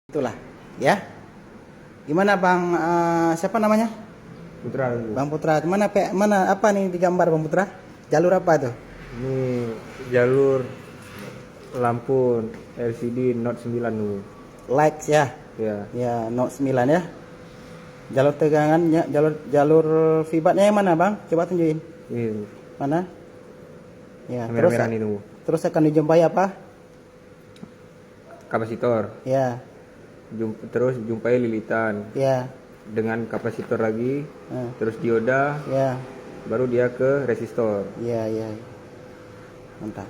Itulah, ya. Gimana Bang? Siapa namanya? Putra. Bang Putra. Mana apa nih di gambar Bang Putra? Jalur apa tuh? Ini jalur lampu LCD Note 9 dulu. Lights ya. Ya. Ya, Note 9 ya. Jalur tegangannya, jalur fibatnya yang mana Bang? Coba tunjukin. Ini Mana? Ya, merah-merah nih dulu. terus akan dijumpai apa? Kapasitor. Ya, Terus jumpai lilitan ya, dengan kapasitor lagi, eh, terus dioda, ya, baru dia ke resistor. ya, ya. Mantap.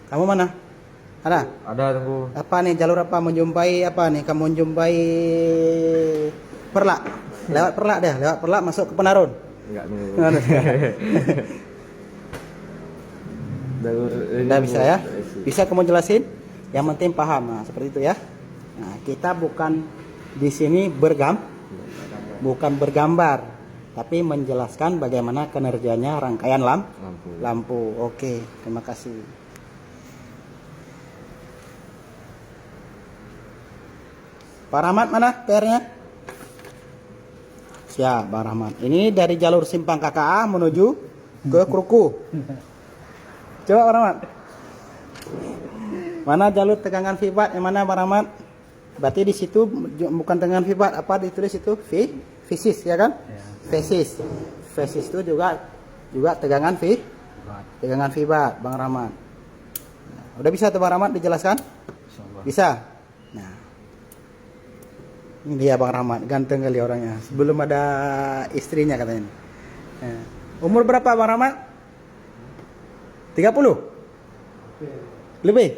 Kamu mana? Ada? Ada tunggu. Apa nih jalur apa menjumpai apa nih? Kamu menjumpai Perlak. Lewat Perlak deh, lewat Perlak masuk ke Penarun. Enggak tunggu. Udah bisa ya? Bisa kamu jelasin? Yang penting paham. Nah, seperti itu ya. Nah, kita bukan di sini bukan bergambar, tapi menjelaskan bagaimana kinerjanya rangkaian lampu. Oke, terima kasih. Pak Rahmat mana PR-nya? Siap, Bang Rahmat. Ini dari jalur simpang KKA menuju ke Kruku. Coba Bang Rahmat. Mana jalur tegangan fibat? Yang mana Bang Rahmat? Berarti di situ bukan tegangan fibat, apa ditulis itu? Fisis ya kan? Fisis. Fisis itu juga tegangan fibat, Bang Rahmat. Nah, udah bisa tuh Bang Rahmat dijelaskan? Bisa. Nah, ini dia Bang Rahmat, ganteng kali orangnya. Sebelum ada istrinya katanya. Nah, umur berapa Bang Rahmat? 30? Lebih?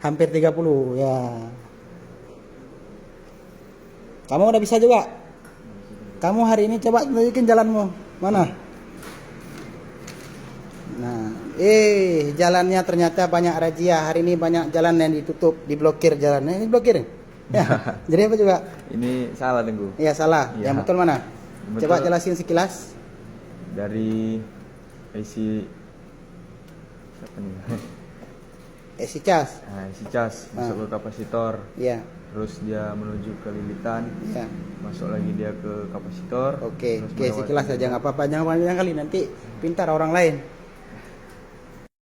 Hampir 30 ya. Kamu udah bisa juga? Kamu hari ini coba tunjukin jalanmu. Mana? Nah, jalannya ternyata banyak razia. Hari ini banyak jalan yang ditutup, diblokir jalannya. Ini blokir. Ya. Jadi apa juga? Ini salah tunggu. Iya, salah. Ya. Yang betul mana? Betul. Coba jelasin sekilas. Dari isi apa nih? Isi cas. Nah, isi cas masuk ke kapasitor. Iya. Terus dia menuju ke lilitan, Iya. masuk lagi dia ke kapasitor. Oke, terus oke, melewati sekilas saja nggak apa-apa. Jangan panjang kali nanti pintar orang lain.